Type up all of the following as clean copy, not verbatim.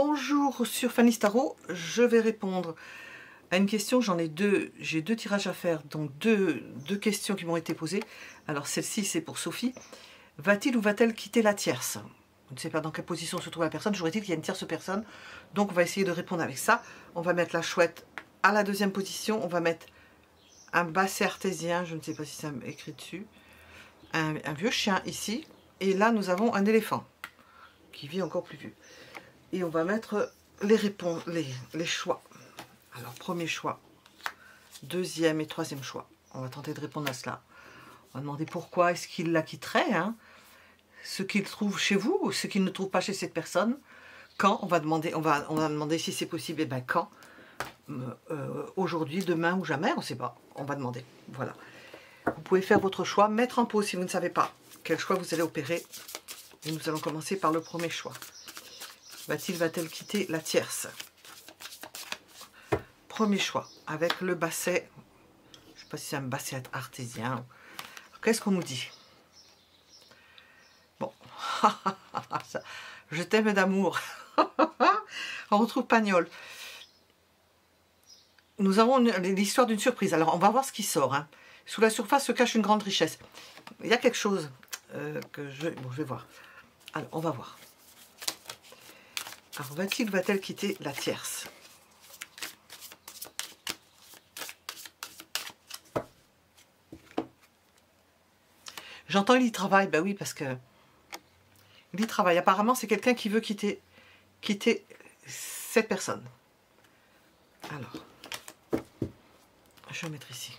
Bonjour sur Fanny Tarot, je vais répondre à une question, j'en ai deux, j'ai deux tirages à faire, donc deux questions qui m'ont été posées. Alors celle-ci c'est pour Sophie. Va-t-il ou va-t-elle quitter la tierce? Je ne sais pas dans quelle position se trouve la personne, j'aurais dit qu'il y a une tierce personne, donc on va essayer de répondre avec ça. On va mettre la chouette à la deuxième position, on va mettre un basset artésien, je ne sais pas si ça écrit dessus, un vieux chien ici, et là nous avons un éléphant qui vit encore plus vieux. Et on va mettre les réponses, les choix. Alors, premier choix, deuxième et troisième choix. On va tenter de répondre à cela. On va demander pourquoi est-ce qu'il la quitterait, hein, ce qu'il trouve chez vous ou ce qu'il ne trouve pas chez cette personne. Quand on va demander, on va demander si c'est possible, et bien quand. Aujourd'hui, demain ou jamais, on ne sait pas. On va demander. Voilà. Vous pouvez faire votre choix, mettre en pause si vous ne savez pas quel choix vous allez opérer. Et nous allons commencer par le premier choix. Va-t-il, va-t-elle quitter la tierce? Premier choix, avec le basset. Je ne sais pas si c'est un basset artésien. Qu'est-ce qu'on nous dit? Bon. Je t'aime d'amour. On retrouve Pagnol. Nous avons l'histoire d'une surprise. Alors, on va voir ce qui sort. Hein. Sous la surface se cache une grande richesse. Il y a quelque chose que je... Bon, je vais voir. Alors, on va voir. Alors, va-t-il, va-t-elle quitter la tierce? J'entends il y travaille, ben oui, parce que il y travaille. Apparemment, c'est quelqu'un qui veut quitter cette personne. Alors, je vais mettre ici.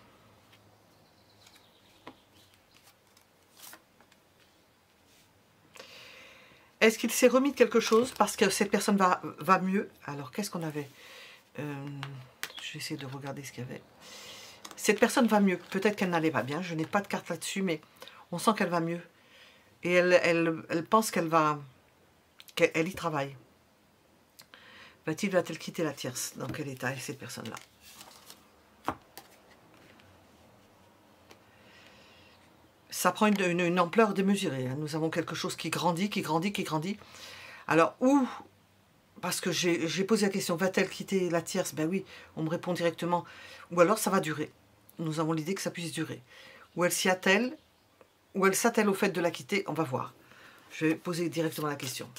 Est-ce qu'il s'est remis de quelque chose parce que cette personne va mieux? Alors, qu'est-ce qu'on avait? Je vais essayer de regarder ce qu'il y avait. Cette personne va mieux. Peut-être qu'elle n'allait pas bien. Je n'ai pas de carte là-dessus, mais on sent qu'elle va mieux. Et elle pense qu'elle y travaille. Va-t-il, va-t-elle quitter la tierce? Dans quel état est cette personne-là? Ça prend une ampleur démesurée. Hein. Nous avons quelque chose qui grandit, qui grandit, qui grandit. Alors, où, parce que j'ai posé la question, va-t-elle quitter la tierce? Ben oui, on me répond directement. Ou alors, ça va durer. Nous avons l'idée que ça puisse durer. Ou elle s'y attelle, ou elle s'attelle au fait de la quitter, on va voir. Je vais poser directement la question.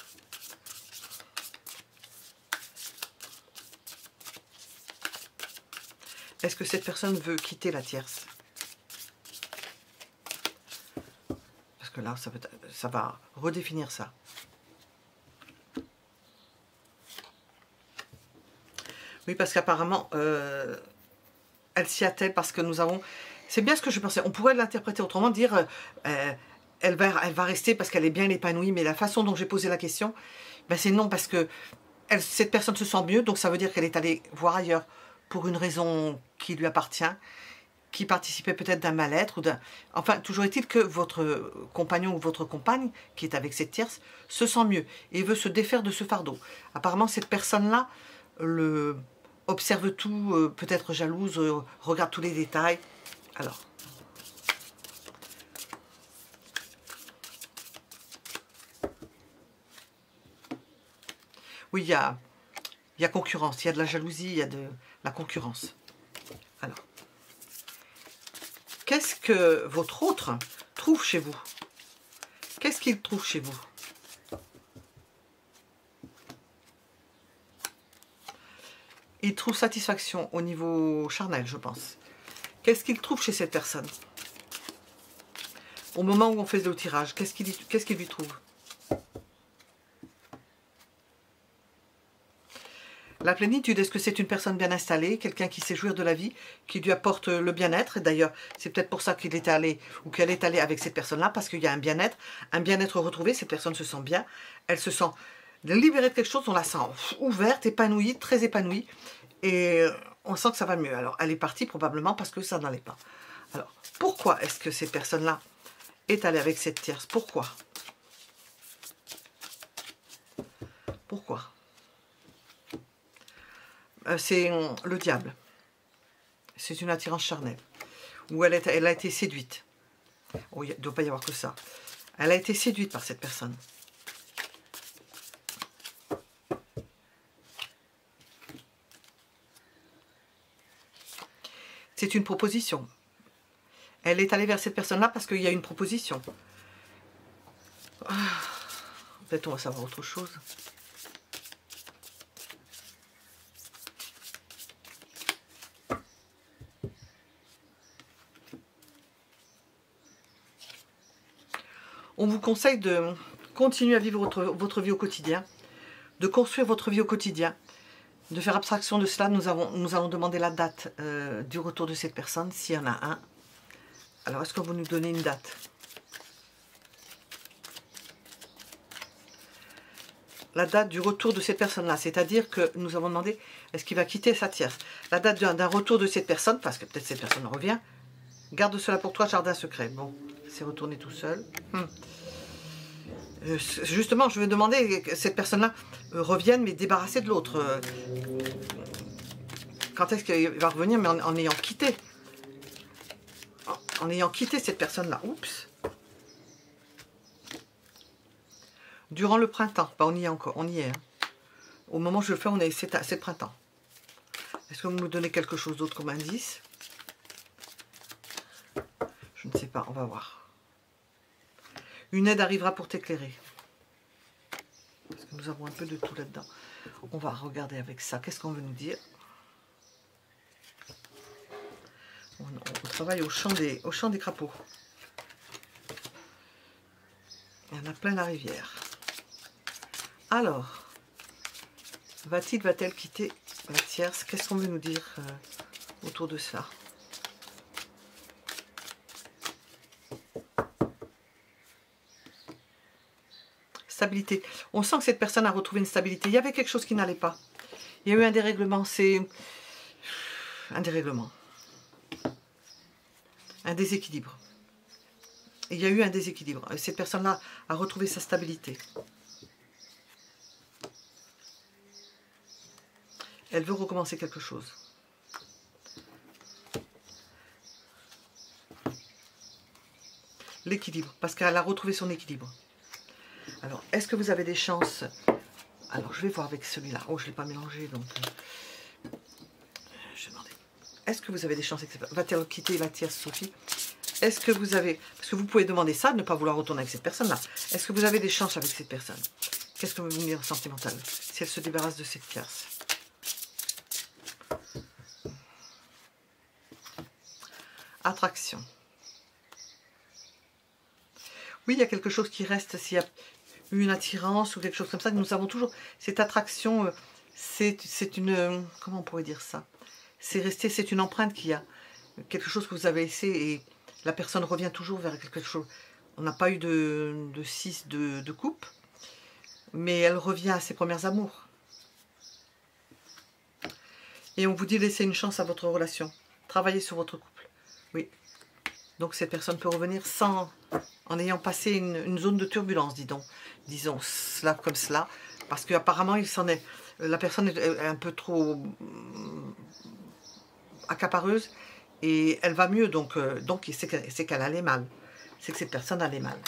Est-ce que cette personne veut quitter la tierce? Parce que là, ça va redéfinir ça. Oui, parce qu'apparemment, elle s'y attelle parce que nous avons... C'est bien ce que je pensais. On pourrait l'interpréter autrement, dire elle va rester parce qu'elle est bien épanouie, mais la façon dont j'ai posé la question, ben c'est non, parce que cette personne se sent mieux, donc ça veut dire qu'elle est allée voir ailleurs pour une raison qui lui appartient, qui participait peut-être d'un mal-être, ou d'un... Enfin, toujours est-il que votre compagnon ou votre compagne, qui est avec cette tierce, se sent mieux et veut se défaire de ce fardeau. Apparemment, cette personne-là observe tout, peut-être jalouse, regarde tous les détails. Alors... Oui, il y a concurrence, il y a de la jalousie, il y a de la concurrence. Alors, qu'est-ce que votre autre trouve chez vous? Qu'est-ce qu'il trouve chez vous? Il trouve satisfaction au niveau charnel, je pense. Qu'est-ce qu'il trouve chez cette personne? Au moment où on fait le tirage, qu'est-ce qu'il lui trouve? La plénitude, est-ce que c'est une personne bien installée, quelqu'un qui sait jouir de la vie, qui lui apporte le bien-être? D'ailleurs, c'est peut-être pour ça qu'il est allé, ou qu'elle est allée avec cette personne-là, parce qu'il y a un bien-être retrouvé, cette personne se sent bien, elle se sent libérée de quelque chose, on la sent ouverte, épanouie, très épanouie, et on sent que ça va mieux. Alors, elle est partie probablement parce que ça n'allait pas. Alors, pourquoi est-ce que cette personne-là est allée avec cette tierce? Pourquoi? Pourquoi? C'est le diable. C'est une attirance charnelle. Ou elle a été séduite. Oh, il ne doit pas y avoir que ça. Elle a été séduite par cette personne. C'est une proposition. Elle est allée vers cette personne-là parce qu'il y a une proposition. Peut-être on va savoir autre chose. On vous conseille de continuer à vivre votre vie au quotidien, de construire votre vie au quotidien, de faire abstraction de cela. Nous allons demander la date du retour de cette personne, s'il y en a un. Alors, est-ce que vous nous donnez une date? La date du retour de cette personne-là, c'est-à-dire que nous avons demandé, est-ce qu'il va quitter sa tierce? La date d'un retour de cette personne, parce que peut-être cette personne revient. Garde cela pour toi, jardin secret. Bon, c'est retourné tout seul. Justement, je vais demander que cette personne-là revienne, mais débarrassée de l'autre. Quand est-ce qu'il va revenir, mais en ayant quitté. En ayant quitté cette personne-là. Oups. Durant le printemps. Bah, on y est encore. On y est. Hein. Au moment où je le fais, c'est le printemps. Est-ce que vous me donnez quelque chose d'autre comme indice? Je ne sais pas. On va voir. Une aide arrivera pour t'éclairer. Parce que nous avons un peu de tout là-dedans. On va regarder avec ça. Qu'est-ce qu'on veut nous dire? On travaille au champ des crapauds. Il y en a plein la rivière. Alors, va-t-elle quitter la tierce? Qu'est-ce qu'on veut nous dire autour de ça? Stabilité. On sent que cette personne a retrouvé une stabilité. Il y avait quelque chose qui n'allait pas. Il y a eu un dérèglement. C'est un dérèglement. Un déséquilibre. Il y a eu un déséquilibre. Cette personne-là a retrouvé sa stabilité. Elle veut recommencer quelque chose. L'équilibre. Parce qu'elle a retrouvé son équilibre. Alors, est-ce que vous avez des chances? Alors, je vais voir avec celui-là. Oh, je ne l'ai pas mélangé, donc... je vais demander. Est-ce que vous avez des chances? Va-t-elle quitter la tierce, Sophie? Est-ce que vous avez... Parce que vous pouvez demander ça, ne pas vouloir retourner avec cette personne-là. Est-ce que vous avez des chances avec cette personne? Qu'est-ce que vous voulez dire sentimental? Si elle se débarrasse de cette tierce. Attraction. Oui, il y a quelque chose qui reste. S'il y a une attirance ou quelque chose comme ça, nous avons toujours cette attraction. C'est une... Comment on pourrait dire ça? C'est resté, c'est une empreinte qu'il y a. Quelque chose que vous avez laissé et la personne revient toujours vers quelque chose. On n'a pas eu de 6 de coupe, mais elle revient à ses premiers amours. Et on vous dit laissez une chance à votre relation. Travaillez sur votre couple. Oui. Donc cette personne peut revenir sans... en ayant passé une zone de turbulence, disons cela comme cela. Parce qu'apparemment, il s'en est... La personne est un peu trop accapareuse. Et elle va mieux, donc c'est qu'elle allait mal. C'est que cette personne allait mal.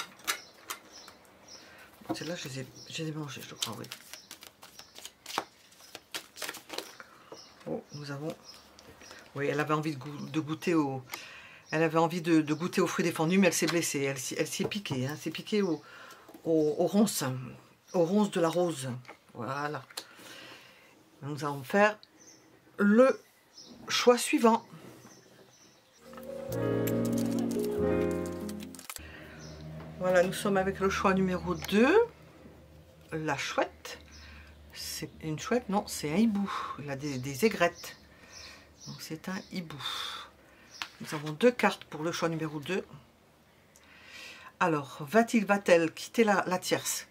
Celle-là, je les ai mangées, je crois, oui. Oh, nous avons... Oui, elle avait envie de goûter au... Elle avait envie de goûter aux fruits défendus, mais elle s'est blessée. Elle s'y est piquée. Hein. Elle s'est piquée au ronces. Aux ronces de la rose. Voilà. Nous allons faire le choix suivant. Voilà, nous sommes avec le choix numéro 2. La chouette. C'est une chouette, non, c'est un hibou. Il a des aigrettes. Donc c'est un hibou. Nous avons 2 cartes pour le choix numéro 2. Alors, va-t-elle quitter la tierce?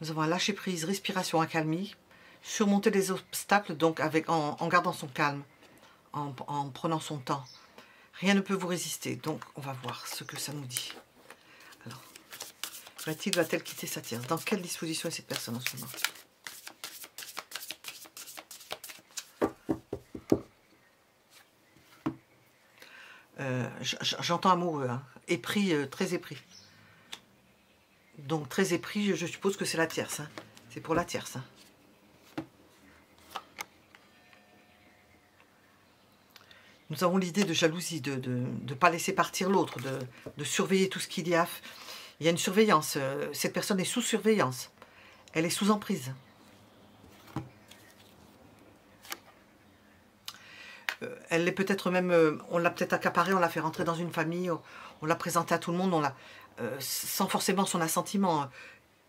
Nous avons un lâcher-prise, respiration, accalmie. Surmonter les obstacles, donc en gardant son calme, en prenant son temps. Rien ne peut vous résister. Donc, on va voir ce que ça nous dit. Alors, va-t-elle quitter sa tierce? Dans quelle disposition est cette personne en ce moment? J'entends amoureux, hein. Épris, très épris. Donc très épris, je suppose que c'est la tierce. Hein. C'est pour la tierce. Hein. Nous avons l'idée de jalousie, de ne pas laisser partir l'autre, de surveiller tout ce qu'il y a. Il y a une surveillance. Cette personne est sous surveillance. Elle est sous emprise. Elle est peut-être même, on l'a peut-être accaparée, on l'a fait rentrer dans une famille, on l'a présentée à tout le monde, on l'a, sans forcément son assentiment,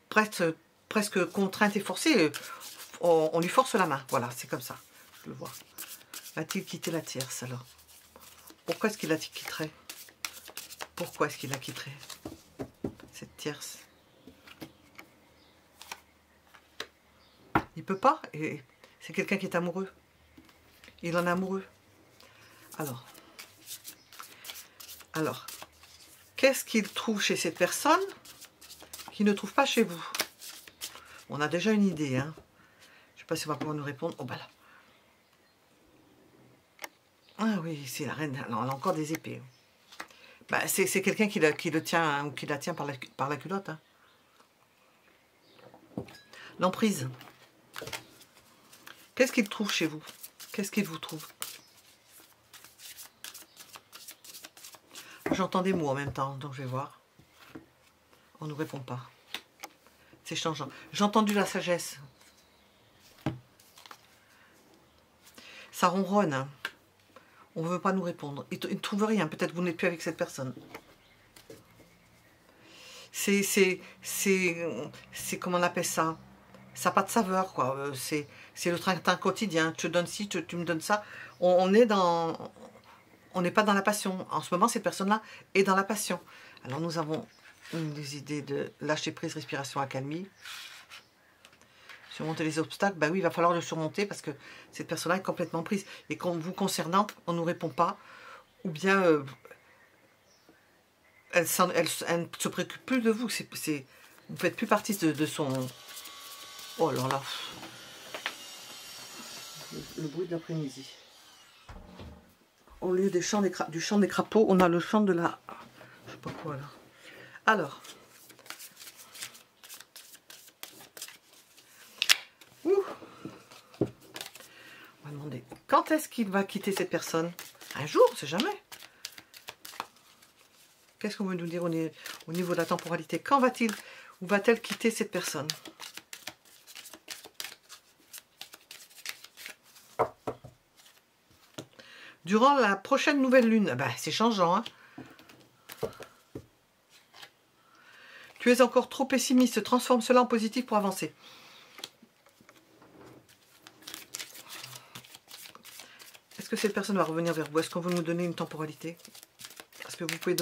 presque contrainte et forcée, on lui force la main. Voilà, c'est comme ça, je le vois. Va-t-il quitter la tierce alors? Pourquoi est-ce qu'il la quitterait? Pourquoi est-ce qu'il la quitterait, cette tierce? Il peut pas, et c'est quelqu'un qui est amoureux. Il en est amoureux. Alors, qu'est-ce qu'il trouve chez cette personne qu'il ne trouve pas chez vous? On a déjà une idée, hein. Je ne sais pas si on va pouvoir nous répondre. Oh, bah là. Ah oui, c'est la reine. Alors, elle a encore des épées. Bah, c'est quelqu'un qui le tient, hein, ou qui la tient par la culotte. Hein. L'emprise. Qu'est-ce qu'il trouve chez vous? Qu'est-ce qu'il vous trouve? J'entends des mots en même temps, donc je vais voir. On ne nous répond pas. C'est changeant. J'ai entendu la sagesse. Ça ronronne. On ne veut pas nous répondre. Il ne trouve rien. Peut-être que vous n'êtes plus avec cette personne. C'est comment on appelle ça? Ça n'a pas de saveur, quoi. C'est le train-train quotidien. Tu te donnes ci, tu me donnes ça. On n'est pas dans la passion. En ce moment, cette personne-là est dans la passion. Alors, nous avons des idées de lâcher prise, respiration, accalmie. Surmonter les obstacles, bah oui, il va falloir le surmonter parce que cette personne-là est complètement prise. Et quand vous concernant, on ne nous répond pas. Ou bien, elle ne se préoccupe plus de vous. Vous ne faites plus partie de son... Oh là là. Le bruit de l'après-midi. Au lieu du chant des crapauds, on a le chant de la... Je sais pas quoi là. Alors. On va demander, quand est-ce qu'il va quitter cette personne? Un jour, c'est jamais. Qu'est-ce qu'on veut nous dire au niveau de la temporalité? Quand va-t-il ou va-t-elle quitter cette personne? Durant la prochaine nouvelle lune. Ben, c'est changeant, hein. Tu es encore trop pessimiste. Transforme cela en positif pour avancer. Est-ce que cette personne va revenir vers vous? Est-ce qu'on veut nous donner une temporalité? Parce que vous pouvez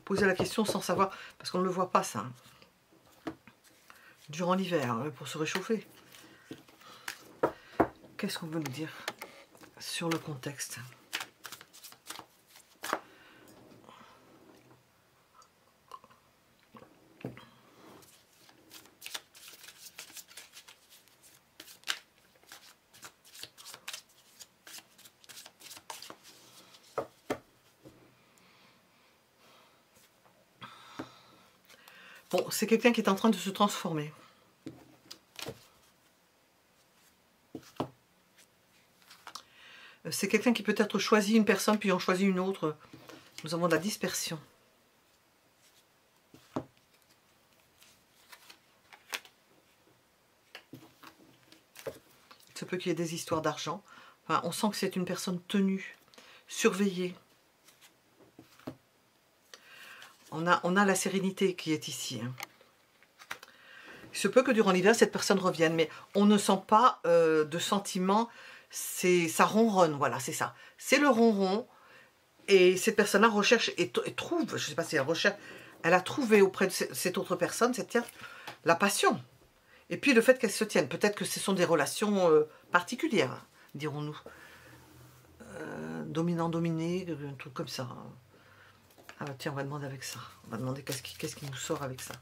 poser la question sans savoir, parce qu'on ne le voit pas, ça. Durant l'hiver, hein, pour se réchauffer. Qu'est-ce qu'on veut nous dire sur le contexte? Bon, c'est quelqu'un qui est en train de se transformer. C'est quelqu'un qui peut-être choisit une personne, puis en choisit une autre. Nous avons de la dispersion. Il se peut qu'il y ait des histoires d'argent. Enfin, on sent que c'est une personne tenue, surveillée. On a la sérénité qui est ici. Hein. Il se peut que durant l'hiver, cette personne revienne, mais on ne sent pas de sentiment, ça ronronne, voilà, c'est ça. C'est le ronron, et cette personne-là recherche et trouve, je ne sais pas si elle recherche, elle a trouvé auprès de cette autre personne, cette tierce, la passion. Et puis le fait qu'elle se tienne, peut-être que ce sont des relations particulières, dirons-nous. Dominant-dominé, un truc comme ça. Ah bah tiens, on va demander avec ça. On va demander qu'est-ce qui nous sort avec ça.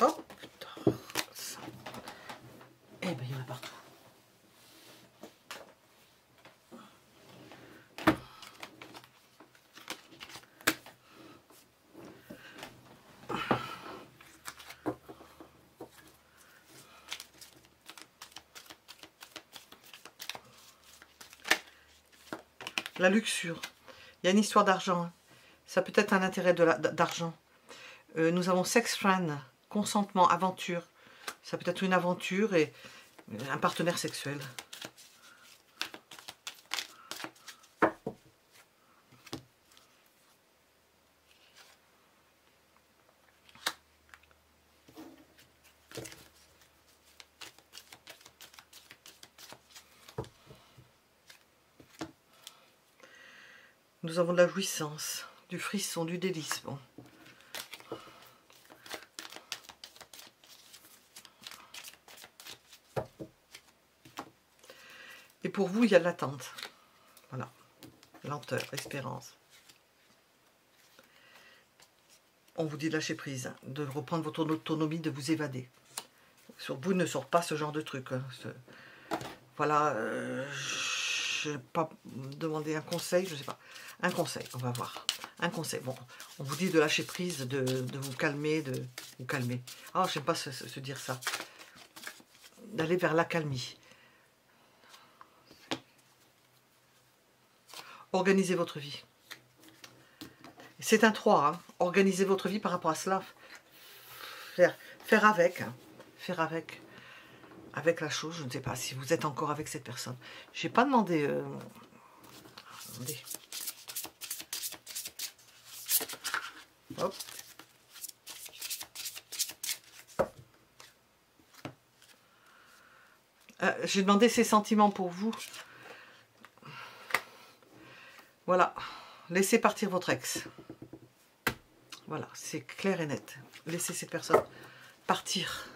Oh putain, ça. Eh ben il y en a partout. La luxure. Il y a une histoire d'argent. Hein. Ça peut être un intérêt d'argent. Nous avons sex friend, consentement, aventure. Ça peut être une aventure et un partenaire sexuel. Nous avons de la jouissance, du frisson, du délice. Bon. Et pour vous, il y a de l'attente. Voilà. Lenteur, espérance. On vous dit de lâcher prise, de reprendre votre autonomie, de vous évader. Sur vous ne sort pas ce genre de truc. Hein. Voilà, je n'ai pas demandé un conseil, je ne sais pas. Un conseil, on va voir. Un conseil. Bon, on vous dit de lâcher prise, de vous calmer, de vous calmer. Ah, je n'aime pas se dire ça. D'aller vers l'accalmie. Organisez votre vie. C'est un 3. Hein. Organisez votre vie par rapport à cela. Faire avec. Hein. Faire avec. Avec la chose, je ne sais pas si vous êtes encore avec cette personne. Je n'ai pas demandé... Attendez. Hop. J'ai demandé ses sentiments pour vous. Voilà. Laissez partir votre ex. Voilà, c'est clair et net. Laissez cette personne partir.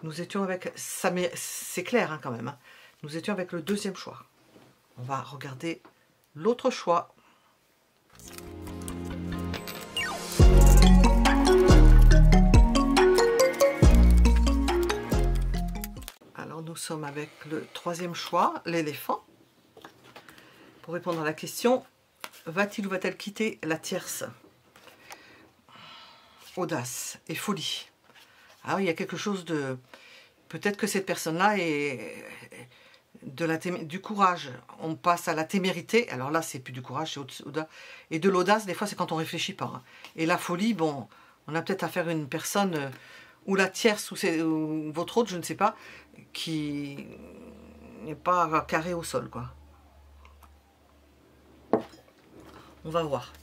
Nous étions avec... C'est clair hein, quand même. Hein. Nous étions avec le deuxième choix. On va regarder l'autre choix. Alors nous sommes avec le troisième choix, l'éléphant. Pour répondre à la question, va-t-il ou va-t-elle quitter la tierce? Audace et folie. Alors il y a quelque chose de... Peut-être que cette personne-là est du courage. On passe à la témérité. Alors là, c'est plus du courage, c'est audace. Et de l'audace, des fois, c'est quand on réfléchit pas. Hein. Et la folie, bon, on a peut-être affaire à une personne, ou la tierce, ou votre autre, je ne sais pas, qui n'est pas carré au sol, quoi. On va voir.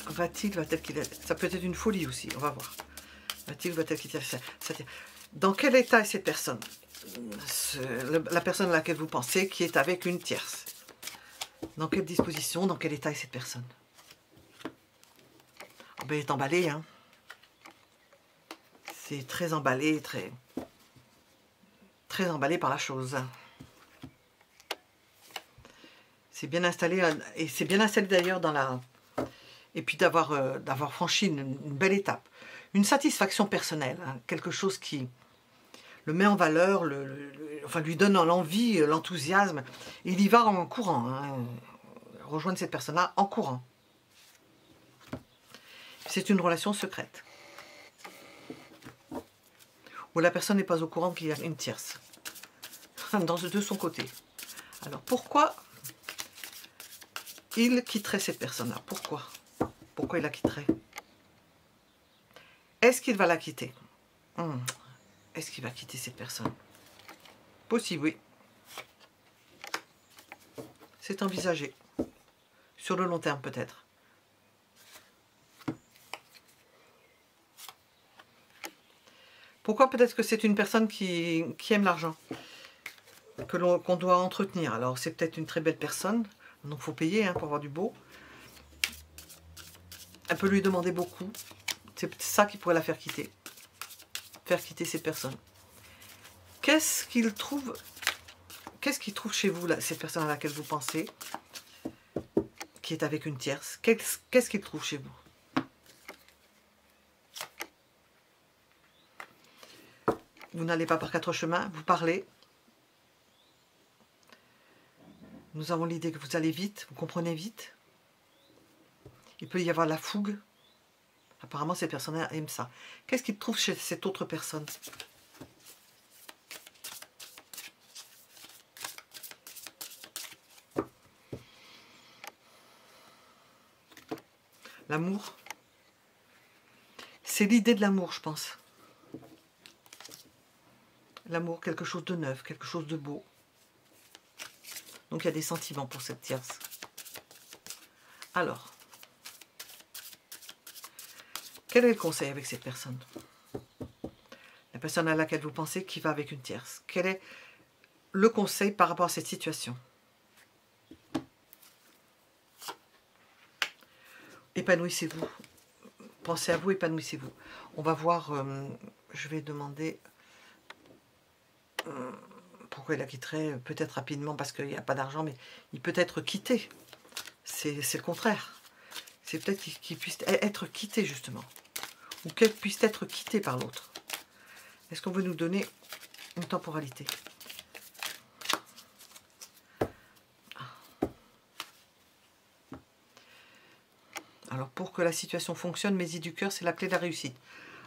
Va-t-il, va-t-elle quitter? Ça peut être une folie aussi, on va voir. Va-t-il, va-t-elle quitter? Dans quel état est cette personne? La personne à laquelle vous pensez qui est avec une tierce. Dans quelle disposition, dans quel état est cette personne? Oh ben, elle est emballée, hein. C'est très emballé, très emballé par la chose. C'est bien installé, et c'est bien installé d'ailleurs dans la... Et puis d'avoir franchi une belle étape. Une satisfaction personnelle, hein, quelque chose qui le met en valeur, enfin lui donne l'envie, l'enthousiasme. Il y va en courant, hein, rejoindre cette personne-là en courant. C'est une relation secrète. Où la personne n'est pas au courant qu'il y a une tierce. De son côté. Alors pourquoi il quitterait cette personne-là? Pourquoi? Pourquoi il la quitterait? Est-ce qu'il va la quitter? Est-ce qu'il va quitter cette personne? Possible, oui. C'est envisagé. Sur le long terme, peut-être. Pourquoi? Peut-être que c'est une personne qui aime l'argent. Qu'on doit entretenir. Alors, c'est peut-être une très belle personne. Donc, il faut payer hein, pour avoir du beau. Elle peut lui demander beaucoup. C'est ça qui pourrait la faire quitter. Faire quitter cette personne. Qu'est-ce qu'il trouve chez vous, là, cette personne à laquelle vous pensez, qui est avec une tierce? Qu'est-ce qu'il trouve chez vous? Vous n'allez pas par quatre chemins, vous parlez. Nous avons l'idée que vous allez vite, vous comprenez vite. Il peut y avoir la fougue. Apparemment, cette personne aime ça. Qu'est-ce qu'il trouve chez cette autre personne? L'amour. C'est l'idée de l'amour, je pense. L'amour, quelque chose de neuf, quelque chose de beau. Donc il y a des sentiments pour cette tierce. Alors, quel est le conseil avec cette personne? La personne à laquelle vous pensez qui va avec une tierce. Quel est le conseil par rapport à cette situation? Épanouissez-vous. Pensez à vous, épanouissez-vous. On va voir, je vais demander pourquoi il la quitterait, peut-être rapidement parce qu'il n'y a pas d'argent, mais il peut être quitté. C'est le contraire. C'est peut-être qu'il puisse être quitté, justement. Ou qu'elle puisse être quittée par l'autre. Est-ce qu'on veut nous donner une temporalité? Alors, pour que la situation fonctionne, Maisie du cœur, c'est la clé de la réussite.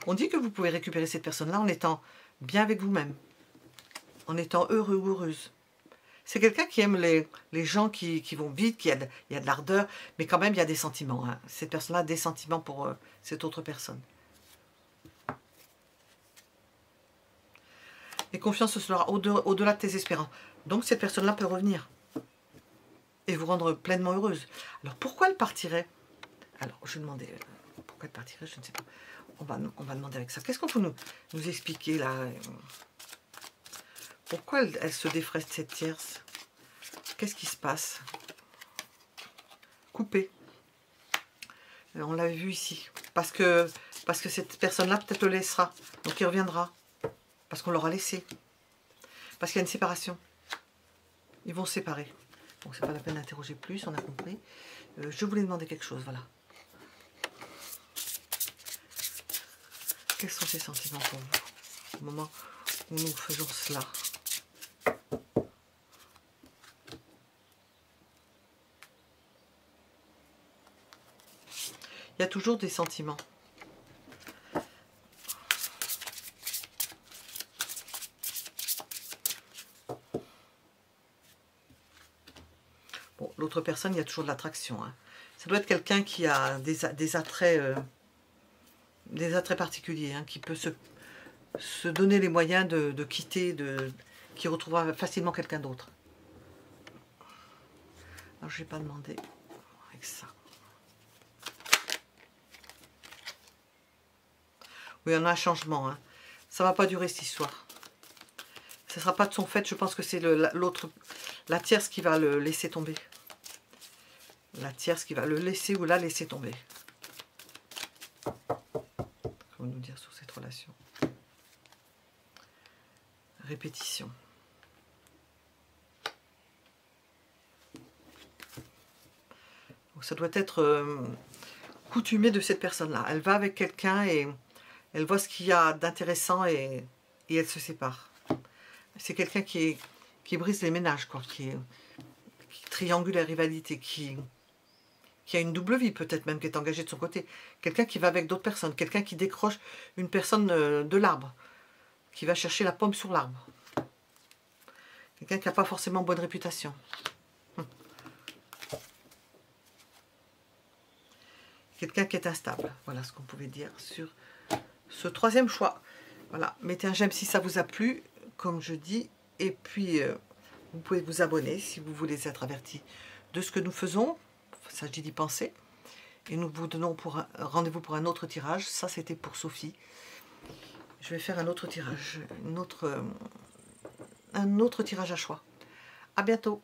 On dit que vous pouvez récupérer cette personne-là en étant bien avec vous-même, en étant heureux ou heureuse. C'est quelqu'un qui aime les gens qui vont vite, il y a de l'ardeur, mais quand même, il y a des sentiments. Hein. Cette personne-là a des sentiments pour cette autre personne. Et confiance sera au-delà de tes espérances. Donc, cette personne-là peut revenir et vous rendre pleinement heureuse. Alors, pourquoi elle partirait? Alors, je vais demander pourquoi elle partirait, je ne sais pas. On va demander avec ça. Qu'est-ce qu'on peut nous expliquer là? Pourquoi elle se défraie de cette tierce? Qu'est-ce qui se passe? Coupé. On l'avait vu ici. Parce que cette personne-là peut-être le laissera. Donc il reviendra. Parce qu'on l'aura laissé. Parce qu'il y a une séparation. Ils vont se séparer. Bon, c'est pas la peine d'interroger plus, on a compris. Je voulais demander quelque chose, voilà. Quels sont ces sentiments pour vous au moment où nous faisons cela? Il y a toujours des sentiments. Bon, l'autre personne, il y a toujours de l'attraction. Hein. Ça doit être quelqu'un qui a des attraits particuliers, hein, qui peut se donner les moyens de quitter, qui retrouvera facilement quelqu'un d'autre. Alors, je ne vais pas demander avec ça. Oui, il y en a un changement. Hein. Ça ne va pas durer cette histoire. Ce ne sera pas de son fait. Je pense que c'est la tierce qui va le laisser tomber. La tierce qui va le laisser ou la laisser tomber. Comment nous dire sur cette relation? Répétition. Donc ça doit être coutumé de cette personne-là. Elle va avec quelqu'un et elle voit ce qu'il y a d'intéressant et elle se sépare. C'est quelqu'un qui brise les ménages, quoi, qui triangule la rivalité, qui a une double vie, peut-être même, qui est engagé de son côté. Quelqu'un qui va avec d'autres personnes, quelqu'un qui décroche une personne de l'arbre, qui va chercher la pomme sur l'arbre. Quelqu'un qui n'a pas forcément bonne réputation. Quelqu'un qui est instable. Voilà ce qu'on pouvait dire sur ce troisième choix. Voilà, mettez un j'aime si ça vous a plu, comme je dis, et puis vous pouvez vous abonner si vous voulez être averti de ce que nous faisons. Il s'agit d'y penser. Et nous vous donnons rendez-vous pour un autre tirage. Ça, c'était pour Sophie. Je vais faire un autre tirage, un autre tirage à choix. À bientôt.